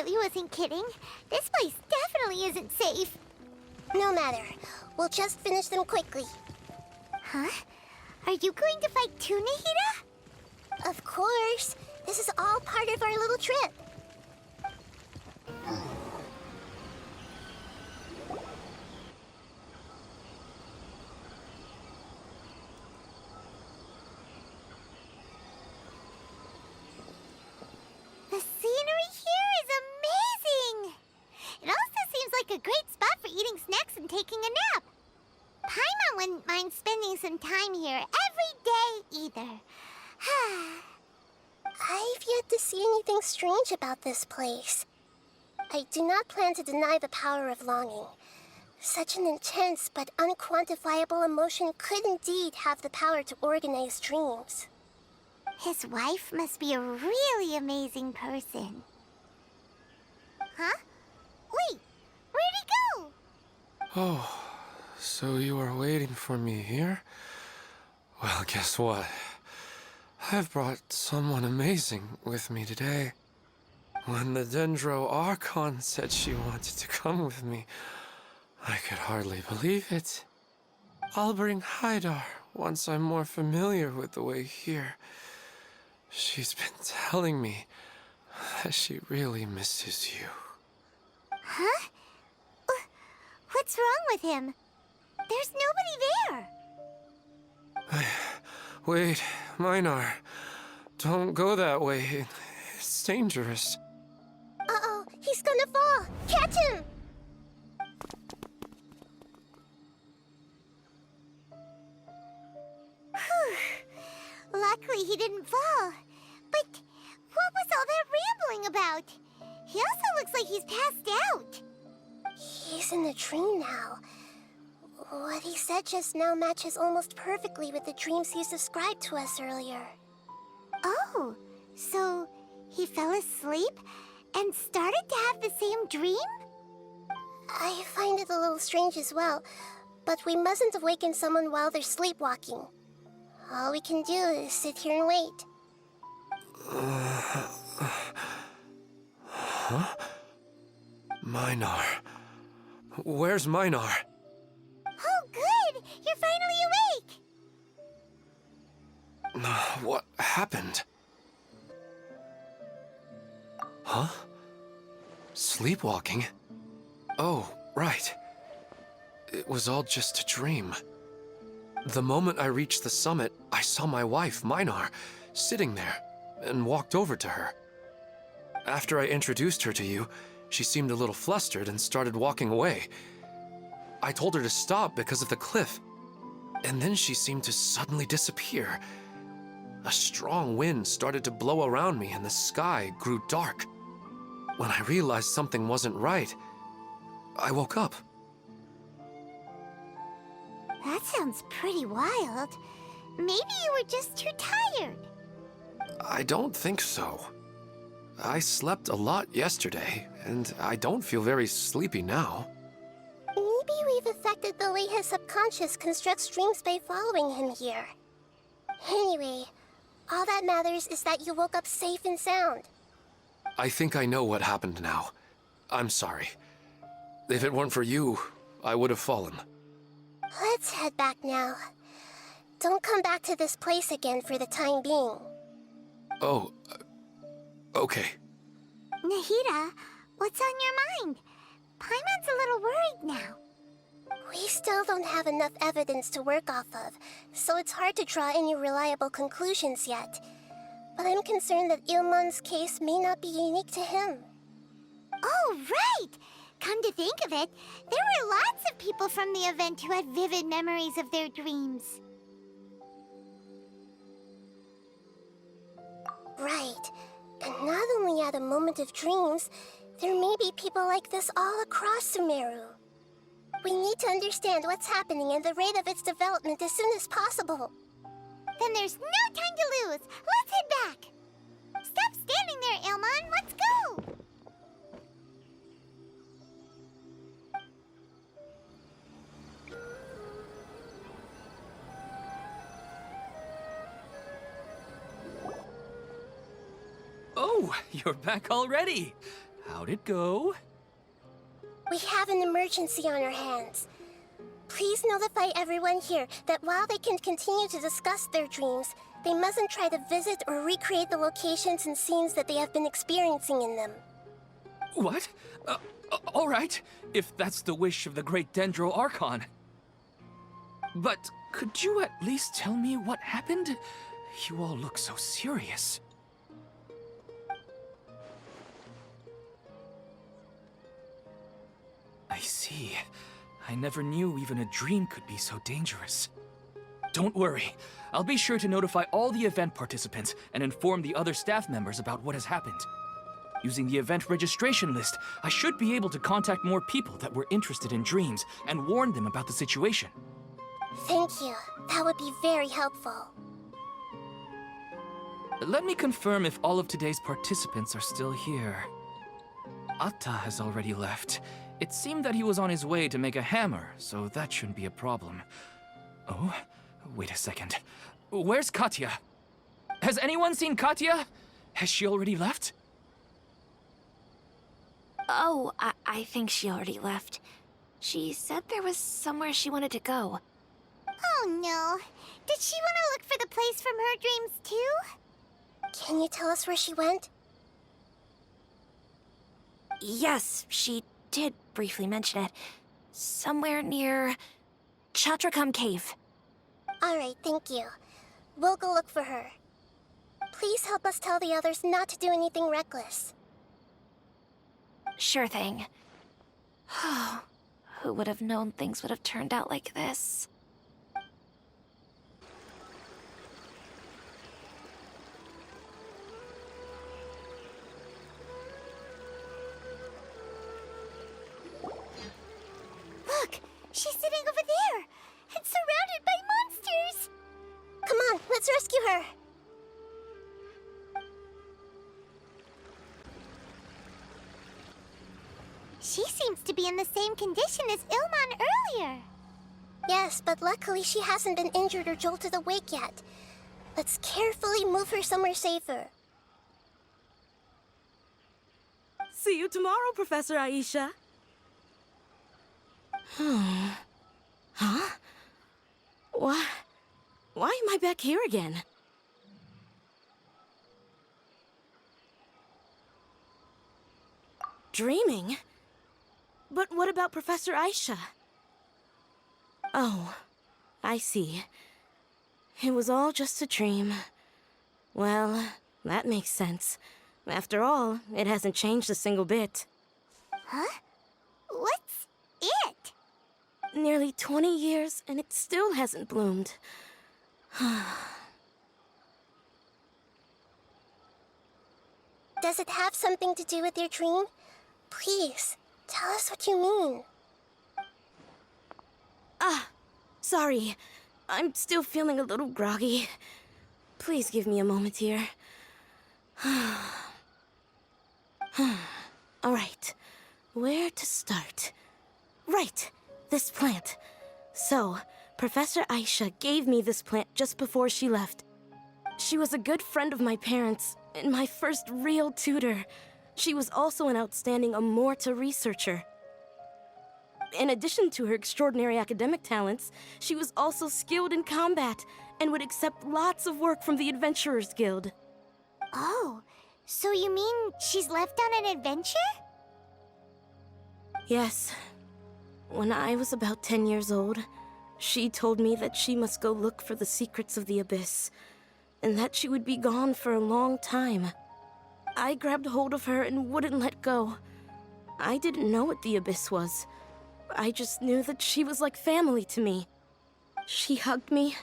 really wasn't kidding. This place definitely isn't safe. No matter. We'll just finish them quickly. Huh? Are you going to fight too, Nihida? Of course. This is all part of our little trip. The scenery here is amazing! It also seems like a great spot for eating snacks and taking a nap. Paimon wouldn't mind spending some time here every day either. I've yet to see anything strange about this place. I do not plan to deny the power of longing. Such an intense but unquantifiable emotion could indeed have the power to organize dreams. His wife must be a really amazing person. Huh? Wait, where'd he go? Oh, so you are waiting for me here? Well, guess what? I've brought someone amazing with me today. When the Dendro Archon said she wanted to come with me, I could hardly believe it. I'll bring Haidar once I'm more familiar with the way here. She's been telling me that she really misses you. Huh? What's wrong with him? There's nobody there. Wait, Minar. Don't go that way. It's dangerous. Uh-oh, he's gonna fall! Catch him! Luckily he didn't fall. But what was all that rambling about? He also looks like he's passed out. He's in a dream now. What he said just now matches almost perfectly with the dreams he's described to us earlier. Oh, so he fell asleep and started to have the same dream? I find it a little strange as well, but we mustn't awaken someone while they're sleepwalking. All we can do is sit here and wait. Huh? Minar. Where's Minar? Oh, good! You're finally awake! What happened? Huh? Sleepwalking? Oh, right. It was all just a dream. The moment I reached the summit, I saw my wife, Minar, sitting there, and walked over to her. After I introduced her to you, she seemed a little flustered and started walking away. I told her to stop because of the cliff, and then she seemed to suddenly disappear. A strong wind started to blow around me and the sky grew dark. When I realized something wasn't right, I woke up. That sounds pretty wild. Maybe you were just too tired. I don't think so. I slept a lot yesterday, and I don't feel very sleepy now. Maybe we've affected the way his subconscious constructs dreams by following him here. Anyway, all that matters is that you woke up safe and sound. I think I know what happened now. I'm sorry. If it weren't for you, I would have fallen. Let's head back now. Don't come back to this place again for the time being. Oh, okay. Nihida, what's on your mind? Paimon's a little worried now. We still don't have enough evidence to work off of, so it's hard to draw any reliable conclusions yet. But I'm concerned that Ilmon's case may not be unique to him. Oh, right! Come to think of it, there were lots of people from the event who had vivid memories of their dreams. Right. And not only at a moment of dreams, there may be people like this all across Sumeru. We need to understand what's happening and the rate of its development as soon as possible. Then there's no time to lose. Let's head back. Stop standing there, Ilmon. Let's go. Oh, you're back already. how'd it go? We have an emergency on our hands. Please notify everyone here that while they can continue to discuss their dreams, they mustn't try to visit or recreate the locations and scenes that they have been experiencing in them. What? All right, if that's the wish of the great Dendro Archon. But could you at least tell me what happened? You all look so serious. I see. I never knew even a dream could be so dangerous. Don't worry. I'll be sure to notify all the event participants and inform the other staff members about what has happened. Using the event registration list, I should be able to contact more people that were interested in dreams and warn them about the situation. Thank you. That would be very helpful. Let me confirm if all of today's participants are still here. Atta has already left. It seemed that he was on his way to make a hammer, so that shouldn't be a problem. Oh, wait a second. Where's Katya? Has anyone seen Katya? Has she already left? Oh, I think she already left. She said there was somewhere she wanted to go. Oh no. Did she want to look for the place from her dreams too? Can you tell us where she went? Yes, she did briefly mention it. Somewhere near Chatrakam Cave. Alright, thank you. We'll go look for her. Please help us tell the others not to do anything reckless. Sure thing. Who would have known things would have turned out like this? Look, she's sitting over there and surrounded by monsters. Come on, let's rescue her! She seems to be in the same condition as Ilman earlier. Yes, but luckily she hasn't been injured or jolted awake yet. Let's carefully move her somewhere safer. See you tomorrow, Professor Aisha. Huh? Why am I back here again? Dreaming? But what about Professor Aisha? Oh, I see. It was all just a dream. Well, that makes sense. After all, it hasn't changed a single bit. Huh? What's it? Nearly 20 years, and it still hasn't bloomed. Does it have something to do with your dream? Please, tell us what you mean. Sorry. I'm still feeling a little groggy. Please give me a moment here. Alright, where to start? Right, this plant. So, Professor Aisha gave me this plant just before she left. She was a good friend of my parents, and my first real tutor. She was also an outstanding Amorta researcher. In addition to her extraordinary academic talents, she was also skilled in combat and would accept lots of work from the Adventurers Guild. Oh, so you mean she's left on an adventure? Yes. When I was about 10 years old, she told me that she must go look for the secrets of the Abyss, and that she would be gone for a long time. I grabbed hold of her and wouldn't let go. I didn't know what the Abyss was. I just knew that she was like family to me. She hugged me,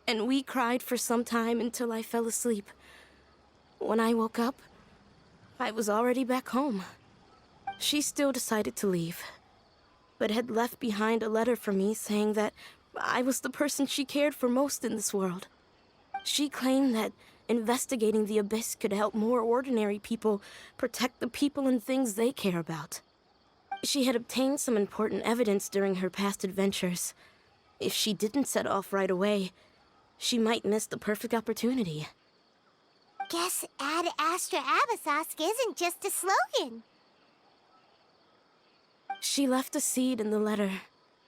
and we cried for some time until I fell asleep. When I woke up, I was already back home. She still decided to leave, but had left behind a letter for me saying that I was the person she cared for most in this world. She claimed that investigating the Abyss could help more ordinary people protect the people and things they care about. She had obtained some important evidence during her past adventures. If she didn't set off right away, she might miss the perfect opportunity. Guess Ad Astra Abyssosque isn't just a slogan. She left a seed in the letter,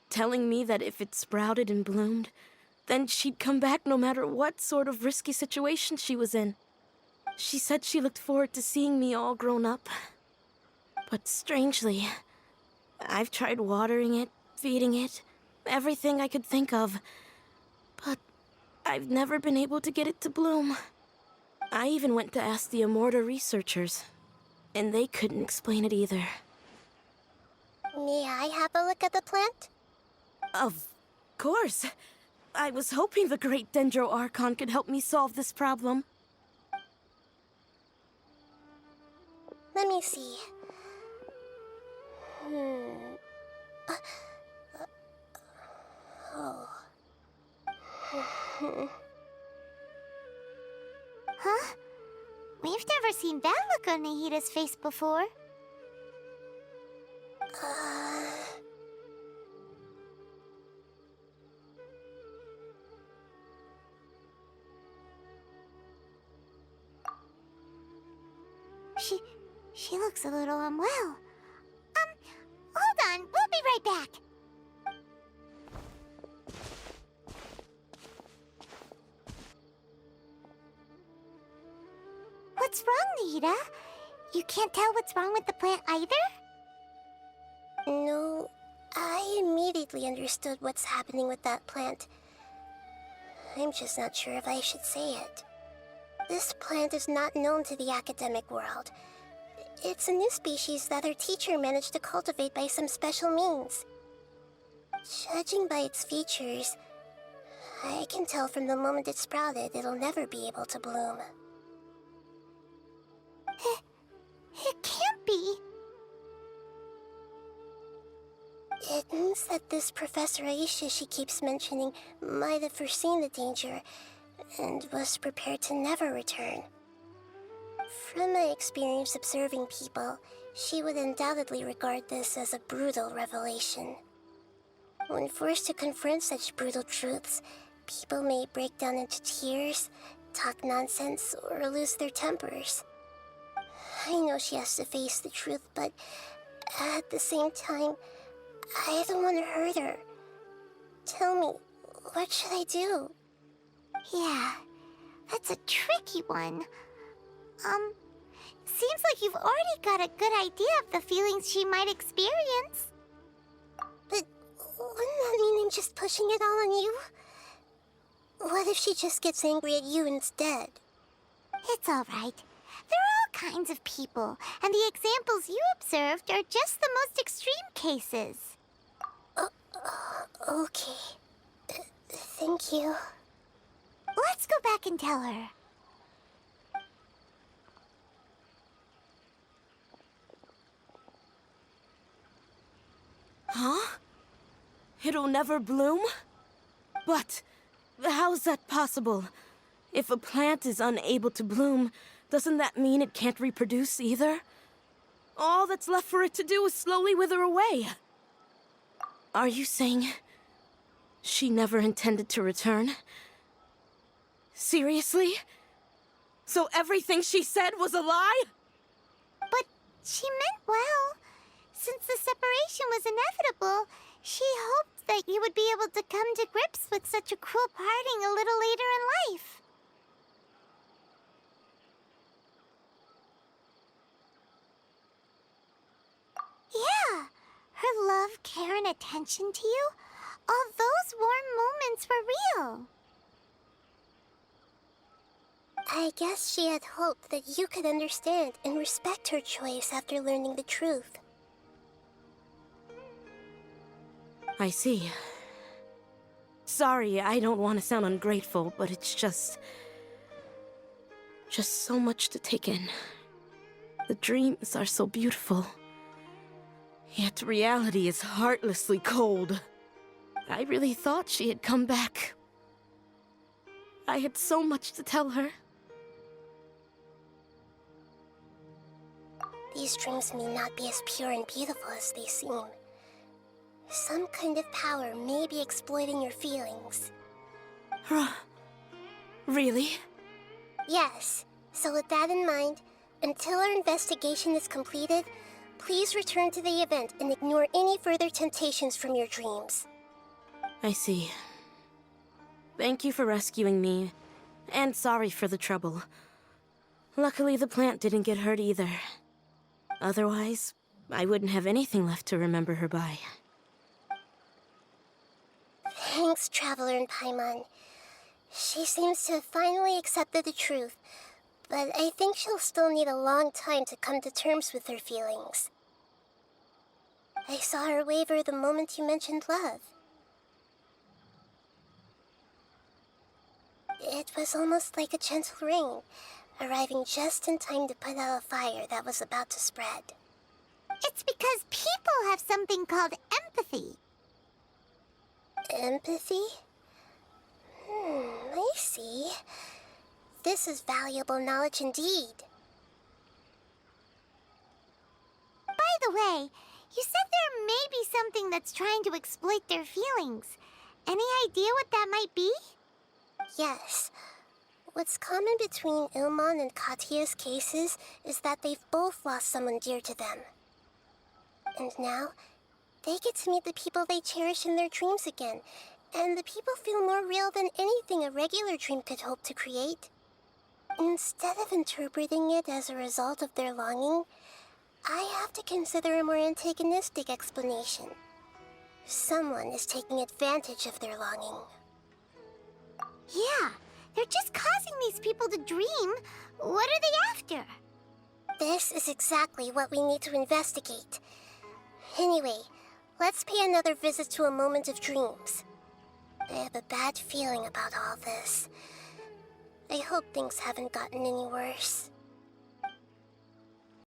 telling me that if it sprouted and bloomed, then she'd come back no matter what sort of risky situation she was in. She said she looked forward to seeing me all grown up. But strangely, I've tried watering it, feeding it, everything I could think of. But I've never been able to get it to bloom. I even went to ask the Immorta researchers, and they couldn't explain it either. May I have a look at the plant? Of course. I was hoping the great Dendro Archon could help me solve this problem. Let me see. Oh. Huh? We've never seen that look on Nihida's face before. She looks a little unwell. Hold on, we'll be right back. What's wrong, Nihida? You can't tell what's wrong with the plant either? No, I immediately understood what's happening with that plant. I'm just not sure if I should say it. This plant is not known to the academic world. It's a new species that our teacher managed to cultivate by some special means. Judging by its features, I can tell from the moment it sprouted it'll never be able to bloom. It can't be. It means that this Professor Aisha she keeps mentioning might have foreseen the danger and was prepared to never return. From my experience observing people, she would undoubtedly regard this as a brutal revelation. When forced to confront such brutal truths, people may break down into tears, talk nonsense, or lose their tempers. I know she has to face the truth, but at the same time, I don't want to hurt her. Tell me, what should I do? Yeah, that's a tricky one. Seems like you've already got a good idea of the feelings she might experience. But wouldn't that mean I'm just pushing it all on you? What if she just gets angry at you instead? It's all right. There are all kinds of people, and the examples you observed are just the most extreme cases. Okay. Thank you. Let's go back and tell her. Huh? It'll never bloom? But how's that possible? If a plant is unable to bloom, doesn't that mean it can't reproduce either? All that's left for it to do is slowly wither away. Are you saying she never intended to return? Seriously? So everything she said was a lie? But she meant well. Since the separation was inevitable, she hoped that you would be able to come to grips with such a cruel parting a little later in life. Yeah, her love, care, and attention to you, all those warm moments were real. I guess she had hoped that you could understand and respect her choice after learning the truth. I see. Sorry, I don't want to sound ungrateful, but it's just so much to take in. The dreams are so beautiful. Yet reality is heartlessly cold. I really thought she had come back. I had so much to tell her. These dreams may not be as pure and beautiful as they seem. Some kind of power may be exploiting your feelings. Really? Yes. So with that in mind, until our investigation is completed, Please return to the event and ignore any further temptations from your dreams. I see. Thank you for rescuing me, and sorry for the trouble. Luckily, the plant didn't get hurt either. Otherwise, I wouldn't have anything left to remember her by. Thanks, Traveler and Paimon. She seems to have finally accepted the truth, but I think she'll still need a long time to come to terms with her feelings. I saw her waver the moment you mentioned love. It was almost like a gentle rain, arriving just in time to put out a fire that was about to spread. It's because people have something called empathy. Empathy? I see. This is valuable knowledge indeed. By the way, you said there may be something that's trying to exploit their feelings. Any idea what that might be? Yes. What's common between Ilmon and Katya's cases is that they've both lost someone dear to them. And now, they get to meet the people they cherish in their dreams again, and the people feel more real than anything a regular dream could hope to create. Instead of interpreting it as a result of their longing, I have to consider a more antagonistic explanation. Someone is taking advantage of their longing. Yeah, they're just causing these people to dream. What are they after? This is exactly what we need to investigate. Anyway, let's pay another visit to a moment of dreams. I have a bad feeling about all this. I hope things haven't gotten any worse.